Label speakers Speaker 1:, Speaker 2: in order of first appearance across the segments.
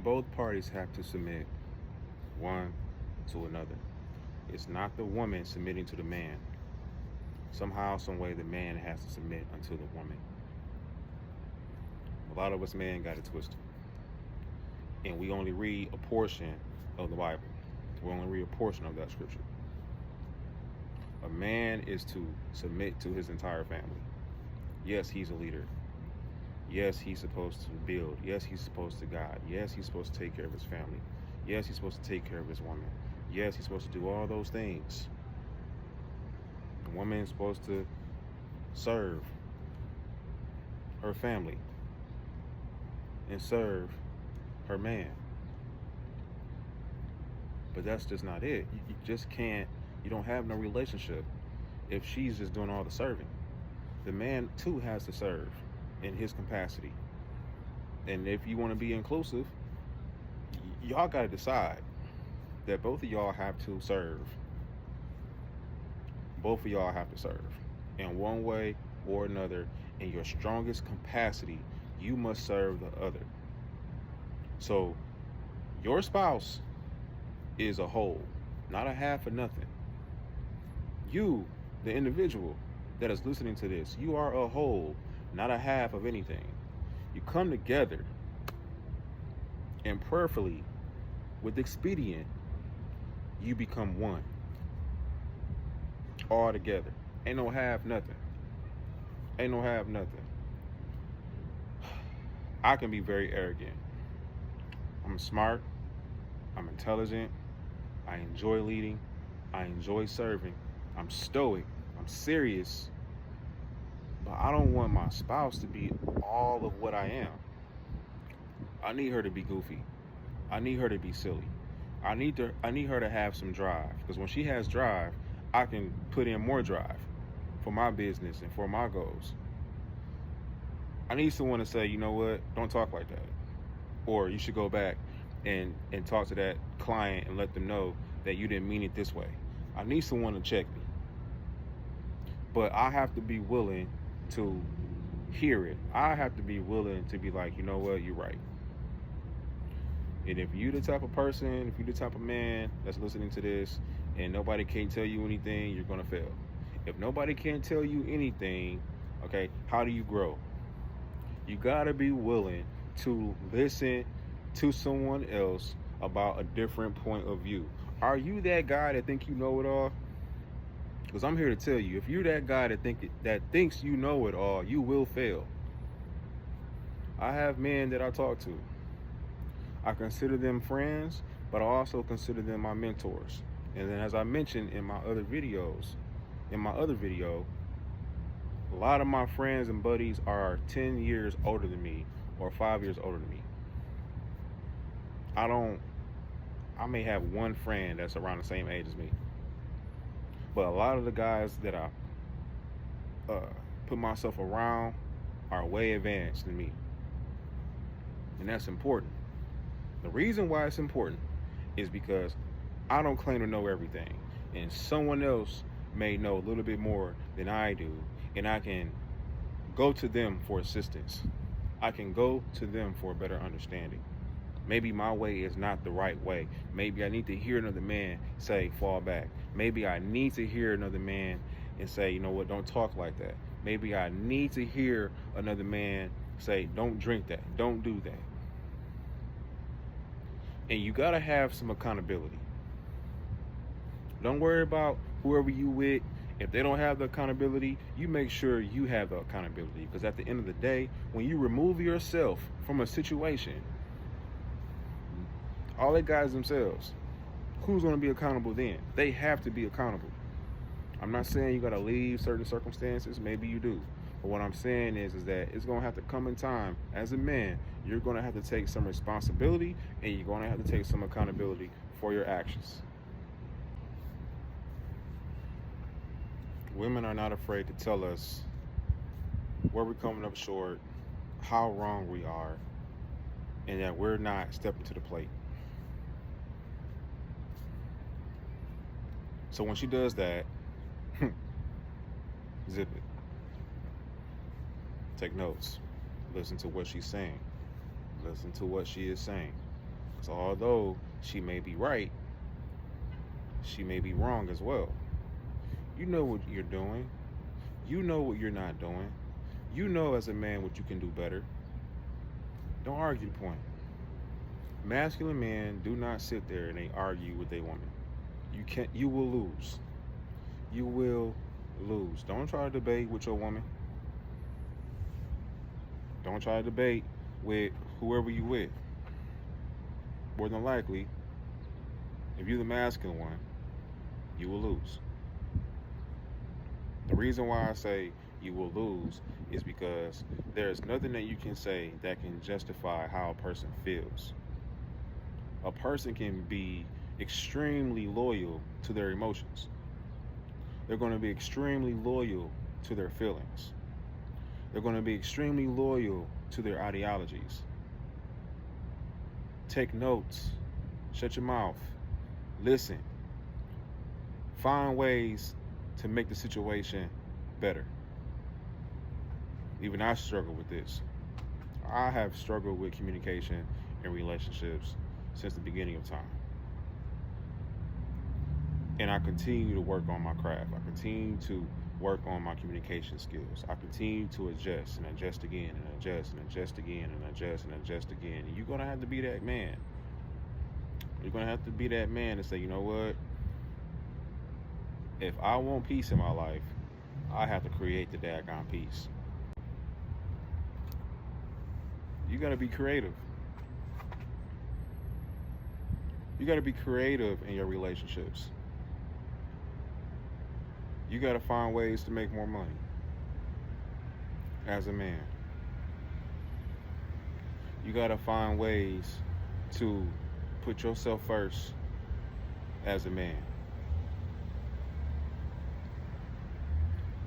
Speaker 1: Both parties have to submit one to another. It's not the woman submitting to the man. Somehow, some way, the man has to submit unto the woman. A lot of us men got it twisted, and we only read a portion of the Bible. We only read a portion of that scripture. A man is to submit to his entire family. Yes, he's a leader. Yes, he's supposed to build. Yes, he's supposed to guide. Yes, he's supposed to take care of his family. Yes, he's supposed to take care of his woman. Yes, he's supposed to do all those things. The woman is supposed to serve her family and serve her man. But that's just not it. You just can't, you don't have no relationship if she's just doing all the serving. The man too has to serve in his capacity. And if you want to be inclusive, y'all got to decide that both of y'all have to serve. Both of y'all have to serve in one way or another. In your strongest capacity, you must serve the other. So your spouse is a whole, not a half or nothing. You, the individual that is listening to this, you are a whole, not a half of anything. You come together and prayerfully, with expedient, you become one. All together. Ain't no half nothing. Ain't no half nothing. I can be very arrogant. I'm smart. I'm intelligent. I enjoy leading. I enjoy serving. I'm stoic. I'm serious. But I don't want my spouse to be all of what I am. I need her to be goofy. I need her to be silly. I need her to have some drive. Because when she has drive, I can put in more drive for my business and for my goals. I need someone to say, you know what, don't talk like that. Or you should go back and talk to that client and let them know that you didn't mean it this way. I need someone to check me. But I have to be willing to hear it. I have to be willing to be like, you know what, you're right. And if you the type of person, if you the type of man that's listening to this and nobody can tell you anything, you're going to fail. If nobody can tell you anything, okay, how do you grow? You got to be willing to listen to someone else about a different point of view. Are you that guy that think you know it all? Because I'm here to tell you, if you're that guy that thinks you know it all, you will fail. I have men that I talk to. I consider them friends, but I also consider them my mentors. And then as I mentioned in my other video, a lot of my friends and buddies are 10 years older than me or 5 years older than me. I may have one friend that's around the same age as me. But a lot of the guys that I put myself around are way advanced than me. And that's important. The reason why it's important is because I don't claim to know everything. And someone else may know a little bit more than I do. And I can go to them for assistance. I can go to them for a better understanding. Maybe my way is not the right way. Maybe I need to hear another man say, fall back. Maybe I need to hear another man and say, you know what, don't talk like that. Maybe I need to hear another man say, don't drink that. Don't do that. And you got to have some accountability. Don't worry about whoever you with. If they don't have the accountability, you make sure you have the accountability. Because at the end of the day, when you remove yourself from a situation, all they got is themselves. Who's going to be accountable then? They have to be accountable. I'm not saying you got to leave certain circumstances. Maybe you do. But what I'm saying is that it's going to have to come in time. As a man, you're going to have to take some responsibility and you're going to have to take some accountability for your actions. Women are not afraid to tell us where we're coming up short, how wrong we are, and that we're not stepping to the plate. So when she does that, zip it. Take notes. Listen to what she's saying. Listen to what she is saying. So although she may be right, she may be wrong as well. You know what you're doing. You know what you're not doing. You know as a man what you can do better. Don't argue the point. Masculine men do not sit there and they argue with a woman. You will lose. You will lose. Don't try to debate with your woman. Don't try to debate with whoever you with. More than likely, if you're the masculine one, you will lose. The reason why I say you will lose is because there's nothing that you can say that can justify how a person feels. A person can be extremely loyal to their emotions. They're going to be extremely loyal to their feelings. They're going to be extremely loyal to their ideologies. Take notes. Shut your mouth. Listen. Find ways to make the situation better. Even I struggle with this. I have struggled with communication in relationships since the beginning of time. And I continue to work on my craft. I continue to work on my communication skills. I continue to adjust and adjust again and adjust and adjust again and adjust and adjust again. And you're going to have to be that man. You're going to have to be that man and say, you know what? If I want peace in my life, I have to create the daggone peace. You got to be creative. You got to be creative in your relationships. You got to find ways to make more money as a man. You got to find ways to put yourself first as a man.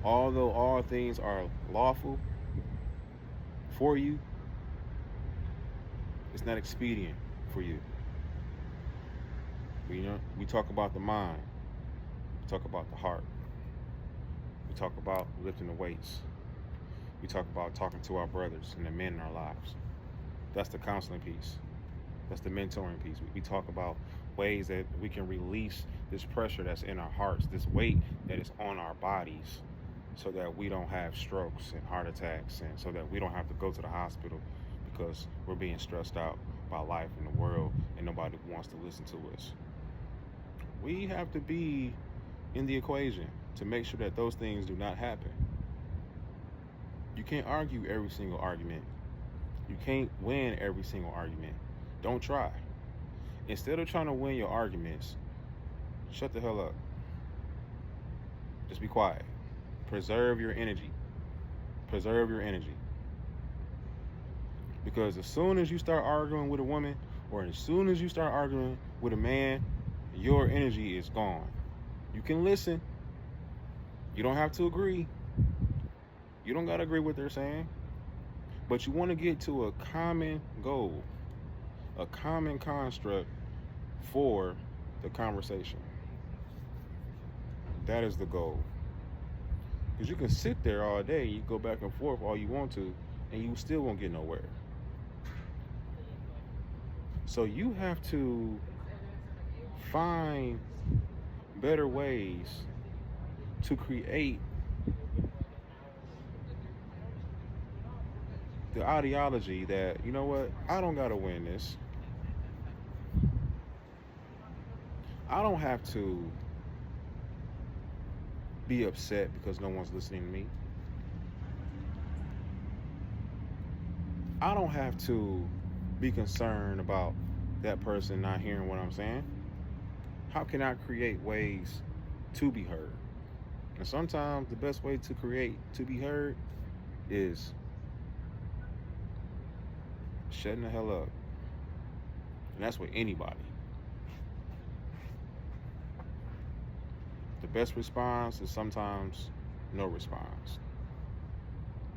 Speaker 1: Although all things are lawful for you, it's not expedient for you. We talk about the mind. We talk about the heart. We talk about lifting the weights. We talk about talking to our brothers and the men in our lives. That's the counseling piece. That's the mentoring piece. We talk about ways that we can release this pressure that's in our hearts, this weight that is on our bodies, so that we don't have strokes and heart attacks, and so that we don't have to go to the hospital because we're being stressed out by life in the world and nobody wants to listen to us. We have to be in the equation to make sure that those things do not happen. You can't argue every single argument. You can't win every single argument. Don't try. Instead of trying to win your arguments, shut the hell up. Just be quiet. Preserve your energy. Preserve your energy. Because as soon as you start arguing with a woman, or as soon as you start arguing with a man, your energy is gone. You can listen. You don't have to agree. You don't got to agree with what they're saying. But you want to get to a common goal, a common construct for the conversation. That is the goal. Because you can sit there all day, you go back and forth all you want to, and you still won't get nowhere. So you have to find better ways to create the ideology that, you know what, I don't gotta win this. I don't have to be upset because no one's listening to me. I don't have to be concerned about that person not hearing what I'm saying. How can I create ways to be heard? And sometimes the best way to create to be heard is shutting the hell up. And that's with anybody. The best response is sometimes no response.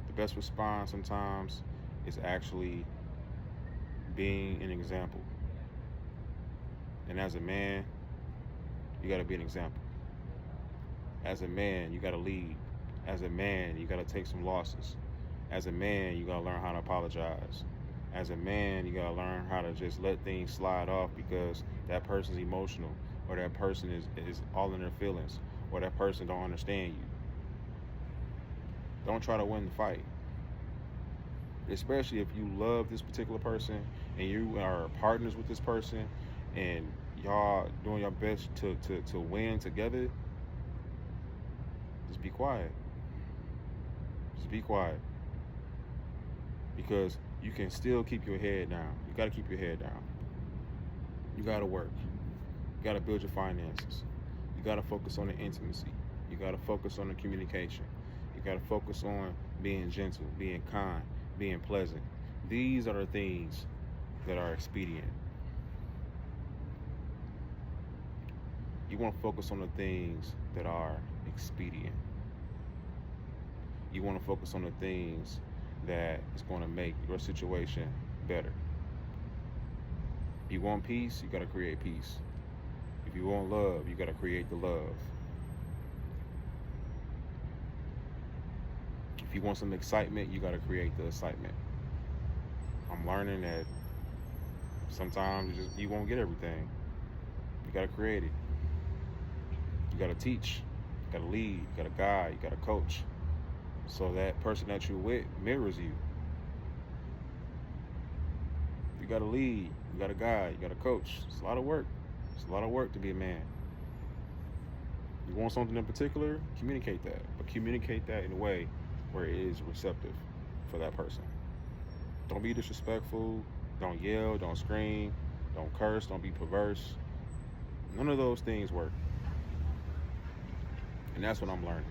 Speaker 1: The best response sometimes is actually being an example. And as a man, you got to be an example. As a man, you got to lead. As a man, you got to take some losses. As a man, you got to learn how to apologize. As a man, you gotta learn how to just let things slide off because that person's emotional, or that person is all in their feelings, or that person don't understand you. Don't try to win the fight. Especially if you love this particular person and you are partners with this person and y'all doing your best to win together, just be quiet. Just be quiet. Because you can still keep your head down. You got to keep your head down. You got to work. You got to build your finances. You got to focus on the intimacy. You got to focus on the communication. You got to focus on being gentle, being kind, being pleasant. These are the things that are expedient. You want to focus on the things that are expedient. You want to focus on the things that is going to make your situation better. If you want peace, you got to create peace. If you want love, you got to create the love. If you want some excitement, you got to create the excitement. I'm learning that sometimes you won't get everything. You got to create it. You got to teach. You got to lead. You got to guide. You got to coach. So that person that you're with mirrors you. You got to lead. You got to guide. You got to coach. It's a lot of work. It's a lot of work to be a man. You want something in particular, communicate that. But communicate that in a way where it is receptive for that person. Don't be disrespectful. Don't yell. Don't scream. Don't curse. Don't be perverse. None of those things work. And that's what I'm learning.